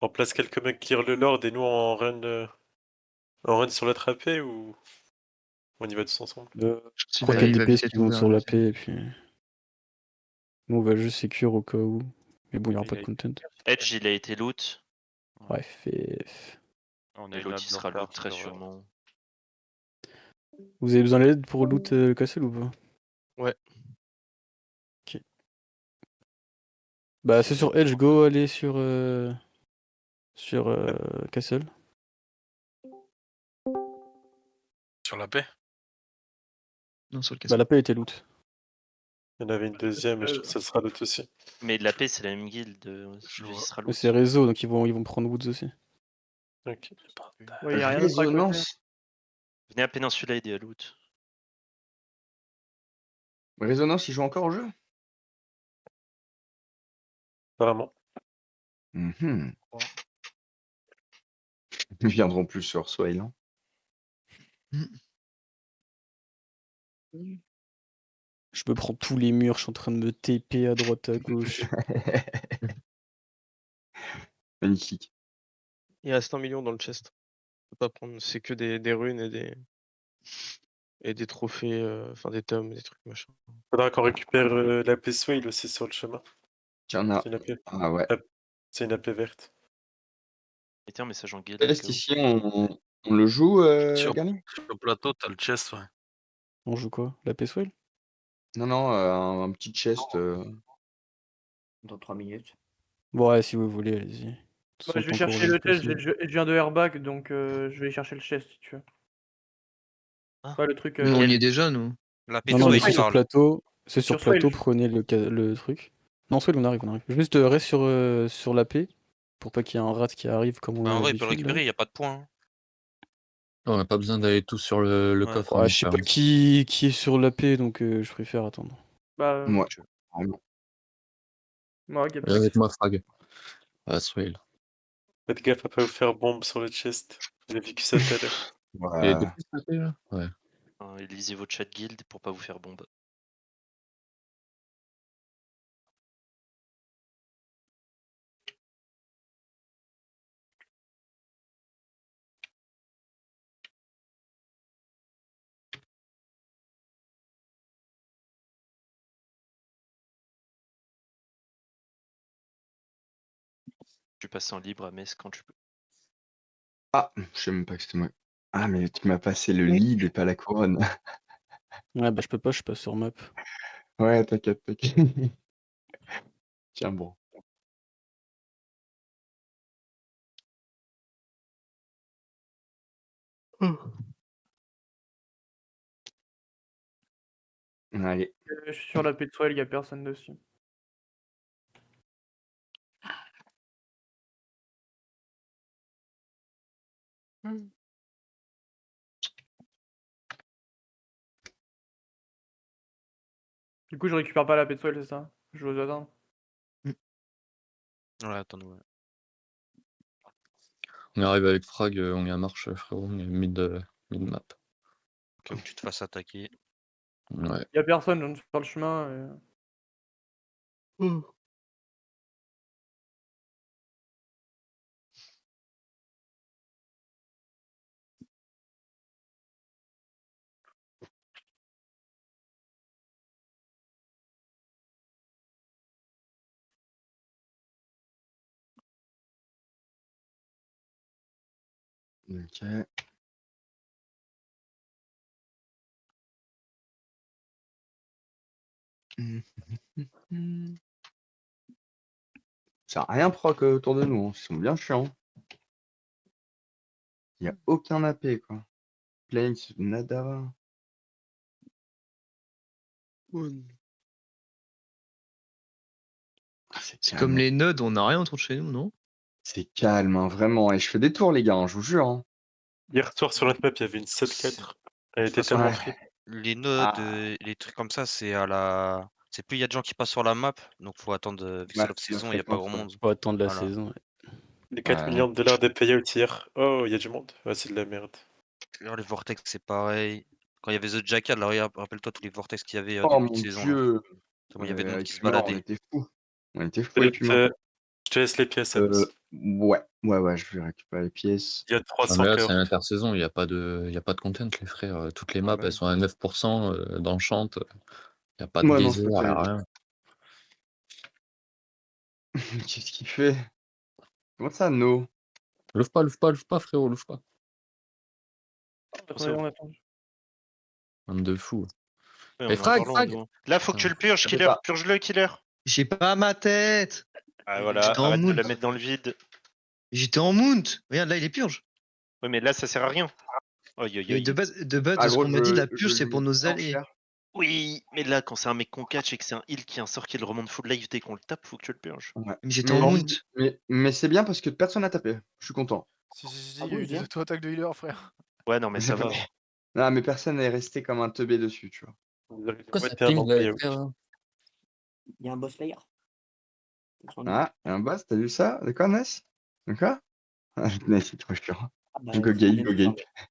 Speaker 3: On place quelques mecs clear le Lord et nous on run sur l'autre AP ou on y va tous ensemble?
Speaker 1: 3-4 DPS qui vont sur la paix et puis. Nous on va juste sécure au cas où. Mais bon, il n'y aura pas de content.
Speaker 2: Edge il a été loot.
Speaker 1: Ouais, FF.
Speaker 2: Et l'autre il sera loot très sûrement.
Speaker 1: Vous avez besoin d'aide pour loot le castle ou pas?
Speaker 6: Ouais.
Speaker 1: Ok. Bah, c'est sur Edge, go aller sur Castle.
Speaker 12: Sur la paix.
Speaker 4: Non, sur le
Speaker 1: Bah,
Speaker 4: castle.
Speaker 1: la paix était loot.
Speaker 3: Il y en avait une deuxième, mais je trouve que ça sera l'autre aussi.
Speaker 2: Mais la paix, c'est la même guilde.
Speaker 12: Je
Speaker 2: Lui,
Speaker 12: vois.
Speaker 2: ce sera
Speaker 1: Mais
Speaker 2: l'autre.
Speaker 1: c'est réseau, donc ils vont prendre Woods aussi.
Speaker 3: Ok.
Speaker 8: Ouais, y a rien d'autre à côté.
Speaker 5: Résonance.
Speaker 2: Venez à Peninsula aider à loot.
Speaker 5: Résonance, il joue encore au jeu?
Speaker 3: Apparemment.
Speaker 5: Mhm. Ils viendront plus sur Swale. Hein.
Speaker 1: Je me prends tous les murs, je suis en train de me TP à droite, à gauche.
Speaker 5: Magnifique.
Speaker 13: Il reste 1 million dans le chest. Faut pas prendre, c'est que des runes et des trophées, enfin des tomes, des trucs machin.
Speaker 3: Faudra qu'on récupère la paix Swale aussi sur le chemin.
Speaker 5: Tiens, on a.
Speaker 3: C'est une AP.
Speaker 5: Ah ouais.
Speaker 3: C'est une AP verte.
Speaker 2: Mettez un message en guilde.
Speaker 5: Céleste, ici, on le joue,
Speaker 12: Sur
Speaker 5: Garni?
Speaker 12: le plateau, t'as le chest, ouais.
Speaker 1: On joue quoi? La paix Swale?
Speaker 5: Non, non, un petit chest.
Speaker 11: Dans 3 minutes.
Speaker 1: Bon, ouais, si vous voulez, allez-y. De toute
Speaker 8: Bah,
Speaker 1: façon,
Speaker 8: je vais
Speaker 1: tant qu'on
Speaker 8: chercher
Speaker 1: revient
Speaker 8: le
Speaker 1: plus,
Speaker 8: chest, je viens de airbag, donc je vais chercher le chest si tu veux. Pas le truc.
Speaker 4: Nous, on y est déjà, nous.
Speaker 9: La paix
Speaker 1: Non, non, mais
Speaker 8: Swale,
Speaker 1: c'est sur
Speaker 9: parle.
Speaker 1: plateau. C'est sur
Speaker 8: Sur Swale,
Speaker 1: plateau,
Speaker 8: je-
Speaker 1: prenez le truc. Non, Swale, on arrive, on arrive. Juste reste sur la paix, pour pas qu'il y ait un rat qui arrive comme on
Speaker 9: Bah,
Speaker 1: a
Speaker 9: en vrai, il peut le
Speaker 1: l'habitude. là.
Speaker 9: récupérer, il n'y a pas de points. Hein.
Speaker 10: On n'a pas besoin d'aller tous sur le
Speaker 9: Ouais.
Speaker 10: coffre.
Speaker 1: Ouais, je sais pas qui est sur la paix, donc je préfère attendre.
Speaker 8: Bah,
Speaker 5: Ouais. Vraiment.
Speaker 8: ouais, ok.
Speaker 10: Avec moi, Frag. Ah, Swale.
Speaker 3: Faites gaffe à pas vous faire bombe sur le chest. J'ai vécu ça tout à l'heure.
Speaker 10: Il y a
Speaker 5: Ouais.
Speaker 10: des pistes à paix, là? Ouais.
Speaker 2: Et lisez votre chat guild pour pas vous faire bombe. Tu passes en libre à Metz quand tu peux.
Speaker 5: Ah, je sais même pas que c'était moi. Ah, mais tu m'as passé le lead et pas la couronne.
Speaker 1: Ouais, bah je peux pas, je suis pas sur map.
Speaker 5: Ouais, t'inquiète, t'inquiète. Tiens, bon. Allez.
Speaker 8: Je suis sur la paix de Swale, y a personne dessus. Du coup, je récupère pas la paix de Swale, c'est ça? Je vous attends.
Speaker 9: Ouais, attends-nous. Ouais.
Speaker 10: On arrive avec Frag, on est à marche, frérot. On est mid-map.
Speaker 9: Comme tu te fasses attaquer.
Speaker 10: Ouais.
Speaker 8: Y a personne, je viens de faire le chemin.
Speaker 5: Ok. Ça a rien proc autour de nous, hein. Ils sont bien chiants. Il y a aucun AP, quoi. Plains, nada.
Speaker 4: C'est comme les nodes, on n'a rien autour de chez nous, non?
Speaker 5: C'est calme, hein, vraiment. Et je fais des tours, les gars, hein, je vous jure. Hein.
Speaker 3: Hier soir sur notre map, il y avait une 7-4. Elle était
Speaker 9: façon,
Speaker 3: tellement
Speaker 5: Ouais.
Speaker 3: free.
Speaker 9: Les nodes,
Speaker 5: Ah.
Speaker 9: les trucs comme ça, c'est à la. C'est plus il y a de gens qui passent sur la map, donc faut attendre. Vu que c'est
Speaker 5: Ouais,
Speaker 9: l'off-saison,
Speaker 5: la
Speaker 9: il n'y a pas
Speaker 5: fréquence,
Speaker 9: grand
Speaker 5: ouais.
Speaker 9: monde.
Speaker 1: Faut attendre la
Speaker 9: Voilà.
Speaker 1: saison. Ouais.
Speaker 3: Les 4 millions de dollars de payouts hier. Oh, il y a du monde. Ouais, c'est de la merde.
Speaker 9: D'ailleurs, les Vortex, c'est pareil. Quand il y avait The Jackal, là, regarde, rappelle-toi tous les Vortex qu'il y avait
Speaker 5: Oh
Speaker 9: début de
Speaker 5: mon
Speaker 9: saison. Là.
Speaker 5: dieu.
Speaker 9: Comment il y avait de monde
Speaker 5: Avec
Speaker 9: qui se
Speaker 5: Humor, on
Speaker 9: baladait.
Speaker 5: était fous. On était fous avec Humor.
Speaker 3: Je te laisse les pièces, Amis.
Speaker 5: Ouais, je vais récupérer les pièces.
Speaker 3: Il y a
Speaker 10: Ah,
Speaker 3: 300
Speaker 10: mais là, c'est
Speaker 3: cœurs.
Speaker 10: l'intersaison, il n'y a pas de content, les frères. Toutes les maps,
Speaker 9: Ouais.
Speaker 10: elles sont à 9% dans le champ. Il n'y a pas de
Speaker 5: Ouais, non,
Speaker 10: geyser,
Speaker 5: c'est
Speaker 10: il
Speaker 5: pas
Speaker 10: n'y a
Speaker 5: terrible.
Speaker 10: rien.
Speaker 5: Qu'est-ce qu'il fait? Comment ça, no?
Speaker 10: L'ouvre pas, frérot, l'ouvre pas.
Speaker 8: Attendez, on attend.
Speaker 10: Un de fou.
Speaker 2: Ouais, on
Speaker 10: Et
Speaker 2: est
Speaker 10: Frag,
Speaker 2: encore loin, nous. Là, faut que tu le purges,
Speaker 5: Ça fait
Speaker 2: Killer.
Speaker 5: pas.
Speaker 2: Purge-le, Killer.
Speaker 4: J'ai pas ma tête!
Speaker 2: Ah
Speaker 7: Oui,
Speaker 2: voilà,
Speaker 4: j'étais en
Speaker 2: arrête de
Speaker 4: mood.
Speaker 2: la mettre dans le vide.
Speaker 4: J'étais en mount. Regarde, là, il est purge.
Speaker 2: Oui, mais là, ça sert à rien. Aïe, aïe,
Speaker 4: Mais de
Speaker 2: aïe.
Speaker 4: base,
Speaker 5: Ah
Speaker 4: de ce
Speaker 5: gros,
Speaker 4: qu'on m'a dit, la
Speaker 5: je
Speaker 4: purge, c'est
Speaker 5: joue
Speaker 4: pour nos
Speaker 5: sans
Speaker 4: alliés.
Speaker 5: cher.
Speaker 2: Oui, mais là, quand c'est un mec qu'on catch et que c'est un heal qui a un sort qui le remonte full life dès qu'on le tape, faut que tu le purges.
Speaker 5: Ouais.
Speaker 4: Mais j'étais en mount.
Speaker 5: Mais c'est bien parce que personne n'a tapé. Je suis content.
Speaker 7: Si,
Speaker 11: Ah
Speaker 7: il y a
Speaker 11: bon,
Speaker 7: eu des
Speaker 11: viens.
Speaker 7: auto-attaques de healer, frère.
Speaker 2: Ouais, non, mais ça va.
Speaker 5: Non, mais personne n'est resté comme un teubé dessus, tu vois.
Speaker 10: Pourquoi ça ping là, frère?
Speaker 11: Il y a un boss layer. Attention,
Speaker 5: Ah, et un boss, t'as vu ça? D'accord, Ness? D'accord? Ah, Ness, c'est trop chiant.
Speaker 11: Ah bah,
Speaker 5: Go
Speaker 11: on
Speaker 5: game,
Speaker 11: vient
Speaker 5: go
Speaker 11: de
Speaker 5: game.
Speaker 11: faire,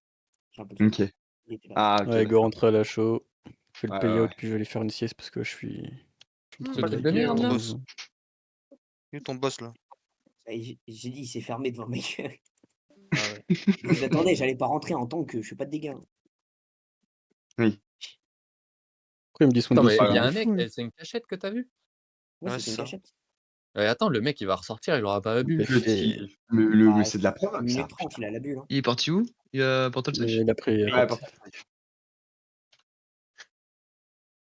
Speaker 11: j'ai un peu de
Speaker 5: Ok.
Speaker 11: fun. Il était là.
Speaker 5: Ah, ok.
Speaker 1: Ouais, go rentre à la show. Je fais le
Speaker 5: Ouais,
Speaker 1: payout,
Speaker 5: ouais.
Speaker 1: puis je vais aller faire une sieste parce que je suis en train
Speaker 10: Ce
Speaker 1: de
Speaker 10: truc de
Speaker 1: laguer
Speaker 10: merde,
Speaker 1: à
Speaker 10: là.
Speaker 1: mort.
Speaker 9: Où est ton boss là?
Speaker 11: J'ai dit, il s'est fermé devant le mec.
Speaker 9: Ah ouais.
Speaker 11: Vous attendez, j'allais pas rentrer en tant que je fais pas de dégâts.
Speaker 5: Oui.
Speaker 1: Pourquoi il me dit son
Speaker 10: Attends, mais
Speaker 1: dossier?
Speaker 10: il y a
Speaker 1: Il est
Speaker 10: un mec,
Speaker 1: fou, lui.
Speaker 10: c'est une cachette que t'as vu?
Speaker 11: Ouais,
Speaker 9: Ouais,
Speaker 11: c'était
Speaker 9: c'est
Speaker 11: une
Speaker 9: ça.
Speaker 11: cachette.
Speaker 10: Ouais, attends, le mec il va ressortir, il aura pas bu.
Speaker 5: Petit. Mais
Speaker 11: Bah,
Speaker 5: c'est de la
Speaker 11: 1
Speaker 5: provoque, ça.
Speaker 11: minute 30, il a la bulle. Hein.
Speaker 4: Il est parti où? Il a Portal Safe.
Speaker 1: Il a pris.
Speaker 5: Ouais,
Speaker 1: Hop.
Speaker 5: Portal Safe.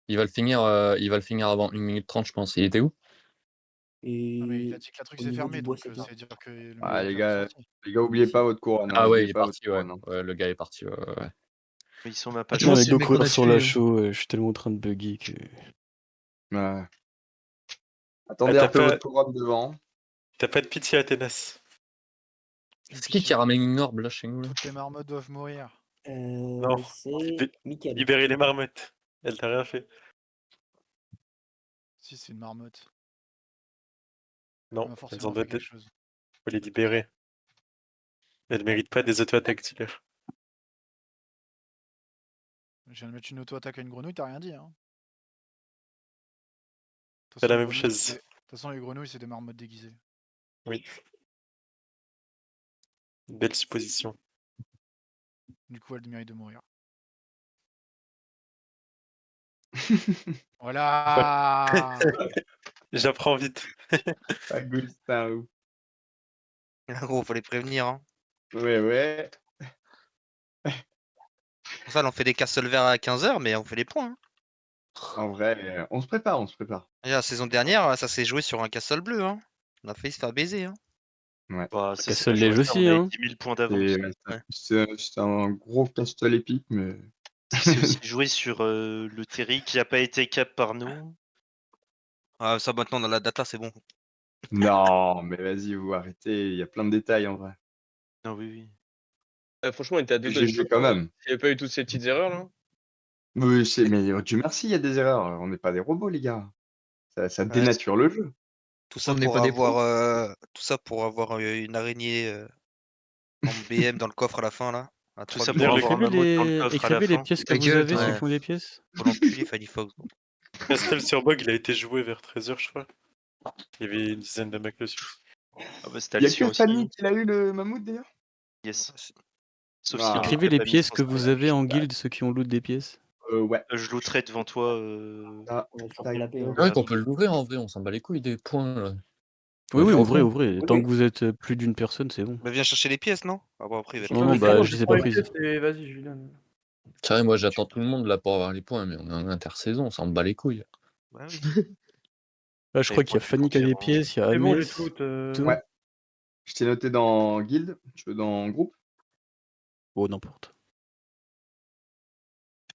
Speaker 10: Il va le finir avant 1 minute 30, je pense. Il était où?
Speaker 7: Ah, mais il a
Speaker 11: Et
Speaker 7: dit que la truc
Speaker 11: au
Speaker 7: s'est
Speaker 11: niveau
Speaker 7: fermé,
Speaker 11: du bois
Speaker 7: donc
Speaker 11: sec là.
Speaker 7: ça veut dire que le mec
Speaker 5: Ah,
Speaker 7: est déjà ressorti.
Speaker 5: les gars, oubliez pas votre couronne. Hein.
Speaker 10: Ah ouais, il
Speaker 5: Oubliez
Speaker 10: est
Speaker 5: pas votre
Speaker 10: parti, ouais.
Speaker 5: couronne. Hein.
Speaker 10: Ouais, le gars est parti, ouais.
Speaker 2: Mais ils sont ma page.
Speaker 4: Franchement,
Speaker 1: Ouais,
Speaker 4: c'est le
Speaker 1: go
Speaker 4: mec qu'on
Speaker 1: courir
Speaker 4: a
Speaker 1: sur la
Speaker 4: tué.
Speaker 1: show, je suis tellement en train de bugger que.
Speaker 5: Ouais. Attendez un peu votre couronne devant.
Speaker 3: T'as pas de pitié, Athénas.
Speaker 10: C'est qui ramène une orbe là chez nous là?
Speaker 7: Toutes les marmottes doivent mourir.
Speaker 3: Non,
Speaker 11: C'est Mickaël.
Speaker 3: libérez les marmottes. Elle t'a rien fait.
Speaker 7: Si, c'est une marmotte.
Speaker 3: Non,
Speaker 7: Elle m'a
Speaker 3: elles
Speaker 7: forcément
Speaker 3: ont
Speaker 7: fait
Speaker 3: d'autres.
Speaker 7: quelque chose.
Speaker 3: Faut les libérer. Elles méritent pas des auto-attaques tillers.
Speaker 7: Je viens de mettre une auto-attaque à une grenouille, t'as rien dit, hein. De toute
Speaker 3: C'est
Speaker 7: façon,
Speaker 3: la
Speaker 7: les
Speaker 3: même
Speaker 7: grenouilles,
Speaker 3: chose.
Speaker 7: De toute façon, les grenouilles, c'est des marmottes déguisées.
Speaker 3: Oui. Belle supposition.
Speaker 7: Du coup, elles méritent de mourir. Voilà.
Speaker 3: J'apprends vite.
Speaker 5: Pas good, c'est un ouf.
Speaker 9: Gros, faut les prévenir. Hein.
Speaker 5: Ouais.
Speaker 9: Pour ça, on fait des castles verts à 15h, mais on fait les points. Hein.
Speaker 5: En vrai, on se prépare.
Speaker 9: Déjà, la saison dernière, ça s'est joué sur un castle bleu. Hein. On a failli se faire baiser. Hein.
Speaker 5: Ouais.
Speaker 2: Bah, ça, c'est
Speaker 1: Castle
Speaker 2: pas joué à
Speaker 1: Lege
Speaker 2: ça,
Speaker 1: aussi,
Speaker 2: on a
Speaker 1: hein.
Speaker 2: 10 000 points d'avance.
Speaker 5: C'est un gros castle épique, mais.
Speaker 2: C'est aussi joué sur le Terry qui a pas été cap par nous.
Speaker 9: Ah, ça, maintenant, on a la data, c'est bon.
Speaker 5: Non, mais vas-y, vous arrêtez. Il y a plein de détails en vrai.
Speaker 2: Non, oui.
Speaker 13: Franchement, il était à deux doigts
Speaker 5: J'ai
Speaker 13: du
Speaker 5: joué
Speaker 13: top,
Speaker 5: quand
Speaker 13: hein.
Speaker 5: même.
Speaker 13: S'il n'y avait pas eu toutes ces petites erreurs là.
Speaker 5: Oui, mais Dieu merci, il y a des erreurs. On n'est pas des robots, les gars. Ça
Speaker 9: Ouais,
Speaker 5: dénature le jeu.
Speaker 9: tout ça
Speaker 4: On n'est
Speaker 9: pour
Speaker 4: pas des
Speaker 9: avoir une araignée en BM dans le coffre à la fin là. À
Speaker 2: Tout
Speaker 9: 3
Speaker 2: ça
Speaker 9: billes.
Speaker 2: pour
Speaker 3: Dire
Speaker 2: avoir un mammouth dans le coffre à la
Speaker 1: Écrivez les
Speaker 2: fin.
Speaker 1: pièces que
Speaker 4: Ta
Speaker 1: vous
Speaker 4: gueule,
Speaker 1: avez,
Speaker 4: toi.
Speaker 1: ceux
Speaker 9: Ouais.
Speaker 1: qui font des pièces.
Speaker 9: Faut l'enculer, Fanny Fox. Gros.
Speaker 3: Castle sur Bog, il a été joué vers 13h, je crois. Il y avait une dizaine de mecs dessus.
Speaker 2: Ah bah, c'était
Speaker 5: Il y a
Speaker 2: Alcyon
Speaker 5: que Fanny
Speaker 2: aussi.
Speaker 5: qui a eu le mammouth d'ailleurs.
Speaker 2: Yes.
Speaker 9: C'est-
Speaker 2: Sauf
Speaker 5: Ah.
Speaker 2: si
Speaker 1: Écrivez les pièces que vous avez en
Speaker 5: Tac.
Speaker 1: guild, ceux qui ont loot des pièces.
Speaker 5: Ouais.
Speaker 2: je looterai devant toi.
Speaker 5: Ah,
Speaker 11: On va sur
Speaker 5: tac.
Speaker 11: PLAP, hein.
Speaker 10: Ouais, qu'on peut l'ouvrir en vrai, on s'en bat les couilles des points là.
Speaker 1: Oui,
Speaker 10: Ouais,
Speaker 1: ouvrez.
Speaker 5: Oui.
Speaker 1: Tant que vous êtes plus d'une personne, c'est bon.
Speaker 9: Bah, viens chercher les pièces, non? Ah bon, après, il va
Speaker 11: C'est
Speaker 1: Non,
Speaker 11: pas
Speaker 1: non,
Speaker 11: les
Speaker 1: bah,
Speaker 11: cadeaux,
Speaker 1: je les ai pas prises.
Speaker 8: Et vas-y, je lui donne.
Speaker 10: Tiens, moi j'attends tout le monde là pour avoir les points, mais on est en intersaison, on s'en bat les couilles.
Speaker 9: Bah oui.
Speaker 1: Là, je crois qu'il y a Fanny qui a des pièces, il y a
Speaker 8: C'est bon, j'ai
Speaker 1: Agnès.
Speaker 8: tout loot.
Speaker 1: tout.
Speaker 5: Ouais. Je t'ai noté dans guild. Tu veux dans groupe?
Speaker 1: Oh, n'importe.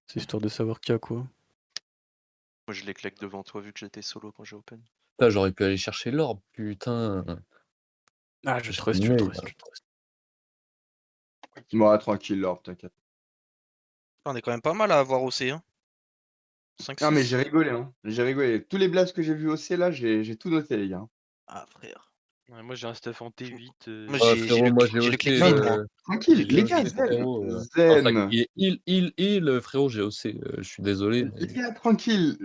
Speaker 1: C'est histoire de savoir qui a quoi.
Speaker 2: Moi, je les claque devant toi vu que j'étais solo quand j'ai open.
Speaker 10: Là, j'aurais pu aller chercher l'orbe, putain.
Speaker 1: Ah, je
Speaker 10: Je
Speaker 1: trust,
Speaker 10: suis
Speaker 1: je
Speaker 10: nul,
Speaker 1: trust.
Speaker 5: Bon, tranquille, Lord, t'inquiète.
Speaker 9: On est quand même pas mal à avoir OC. Hein. 5,
Speaker 5: Non, mais
Speaker 9: 6.
Speaker 5: j'ai rigolé, hein. J'ai rigolé. Tous les blasts que j'ai vus OC là, j'ai tout noté, les gars.
Speaker 9: Ah, frère.
Speaker 12: Ouais, moi j'ai un stuff en T8.
Speaker 9: Moi,
Speaker 10: Ouais,
Speaker 9: j'ai
Speaker 10: frérot, moi j'ai
Speaker 9: le
Speaker 10: aussi.
Speaker 9: clic vide, moi.
Speaker 5: Tranquille,
Speaker 10: J'ai
Speaker 5: les gars,
Speaker 10: aussi, frérot.
Speaker 5: zen.
Speaker 10: Enfin, il, frérot, j'ai aussi. Je suis désolé.
Speaker 5: Les
Speaker 10: Mais...
Speaker 5: gars, tranquille.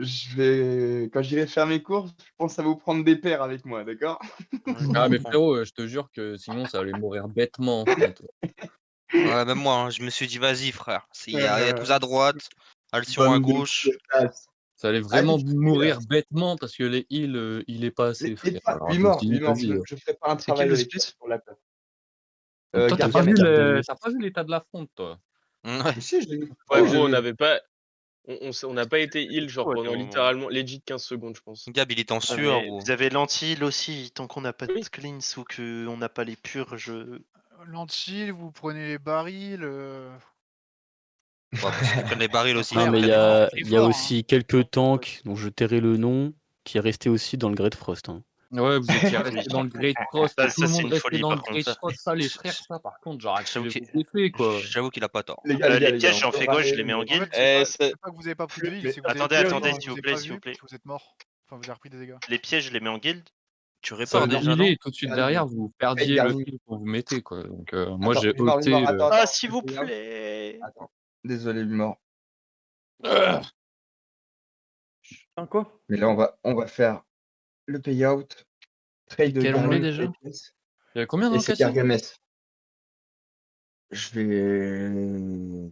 Speaker 5: Quand j'irai faire mes courses, je pense à vous prendre des paires avec moi, d'accord?
Speaker 10: Ah, mais frérot, je te jure que sinon ça allait mourir bêtement en front.
Speaker 9: Ouais, même moi, hein, je me suis dit, vas-y, frère. Il y a tous à droite, Alcyon à gauche.
Speaker 10: Ça allait vraiment mourir bêtement parce que les heals, il est pas assez, frère. Alors,
Speaker 5: 8
Speaker 10: je me
Speaker 5: morts,
Speaker 10: suis dit,
Speaker 5: 8 morts.
Speaker 10: vas-y.
Speaker 5: Je ferai pas un
Speaker 4: C'est qui
Speaker 5: travail
Speaker 4: le
Speaker 5: avec
Speaker 4: split?
Speaker 5: toi pour la place.
Speaker 10: Toi, t'as pas vu l'état de la fronte, toi.
Speaker 9: Ouais.
Speaker 5: Mais si, je l'ai vu.
Speaker 13: Ouais,
Speaker 5: Oh,
Speaker 13: gros, on n'avait pas. On n'a pas été heal genre
Speaker 2: Ouais,
Speaker 13: pendant
Speaker 2: non,
Speaker 13: littéralement legit 15 secondes, je pense.
Speaker 9: Gab, il est en
Speaker 2: Ah,
Speaker 9: sueur.
Speaker 2: mais
Speaker 9: Ou...
Speaker 2: vous avez l'anti-heal aussi, tant qu'on n'a pas de cleanse ou qu'on n'a pas les purges.
Speaker 7: L'anti, vous prenez les barils.
Speaker 9: Bon, parce qu'ils prennent les barils aussi.
Speaker 1: Non,
Speaker 9: ils
Speaker 1: mais il y
Speaker 9: prennent les
Speaker 1: a,
Speaker 9: barils.
Speaker 1: il y a aussi quelques tanks dont je tairai le nom qui est resté aussi dans le Great Frost. Hein.
Speaker 10: Ouais, vous étiez resté
Speaker 2: Oui.
Speaker 10: dans le Great Frost,
Speaker 2: Ça,
Speaker 10: tout le
Speaker 2: c'est
Speaker 10: monde
Speaker 2: une
Speaker 10: restait
Speaker 2: folie,
Speaker 10: dans le
Speaker 2: par contre,
Speaker 10: Great
Speaker 2: ça.
Speaker 10: Frost, ça les frères, ça par contre, genre
Speaker 9: J'avoue
Speaker 10: activez
Speaker 9: qu'il-
Speaker 10: vos épées quoi.
Speaker 9: J'avoue qu'il a pas tort.
Speaker 5: Les gars,
Speaker 2: Les
Speaker 5: les gars,
Speaker 2: pièges, j'en
Speaker 5: on peut
Speaker 2: fais quoi? Je les
Speaker 5: râler,
Speaker 2: mets en
Speaker 7: En
Speaker 2: guild?
Speaker 7: fait, c'est pas que vous avez pas pris de heal, c'est que vous avez
Speaker 2: Attendez,
Speaker 7: pris de
Speaker 2: attendez,
Speaker 7: heal,
Speaker 2: s'il
Speaker 7: vous
Speaker 2: vous
Speaker 7: avez
Speaker 2: plaît,
Speaker 7: pas
Speaker 2: s'il
Speaker 7: vu,
Speaker 2: vous plaît.
Speaker 7: parce que vous êtes mort. Enfin, vous avez repris des dégâts.
Speaker 2: Les pièges, je les mets en guild?
Speaker 9: Tu
Speaker 10: Ça
Speaker 9: répares
Speaker 10: veut
Speaker 9: déjà,
Speaker 10: healer
Speaker 9: non?
Speaker 10: et tout de suite derrière vous perdiez le heal qu'on vous mettez quoi. Donc moi
Speaker 5: Attends,
Speaker 10: j'ai
Speaker 5: Humor,
Speaker 10: ulté.
Speaker 5: attends,
Speaker 2: Ah,
Speaker 5: attends.
Speaker 2: s'il
Speaker 5: le
Speaker 2: vous
Speaker 5: payout.
Speaker 2: plaît!
Speaker 5: Attends, désolé, Humor.
Speaker 8: Un quoi?
Speaker 5: Mais là, on va faire le payout, trade de
Speaker 1: Quelle armée
Speaker 5: Garou,
Speaker 1: déjà?
Speaker 5: pièces,
Speaker 10: Il y a combien dans
Speaker 5: et
Speaker 10: le
Speaker 5: c'est
Speaker 10: casting?
Speaker 5: Gargamès. Je vais.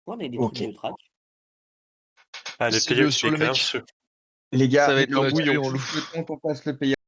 Speaker 11: Ouais, on a des
Speaker 5: Ok.
Speaker 11: trucs de track.
Speaker 3: Ah, le
Speaker 4: C'est
Speaker 3: payout,
Speaker 4: sur
Speaker 3: il
Speaker 4: le
Speaker 3: est quand même
Speaker 4: mec.
Speaker 3: chaud.
Speaker 5: Les gars,
Speaker 13: Ça va être un
Speaker 4: le
Speaker 13: bouillon.
Speaker 4: tuer en loup.
Speaker 5: juste le temps qu'on passe le payout.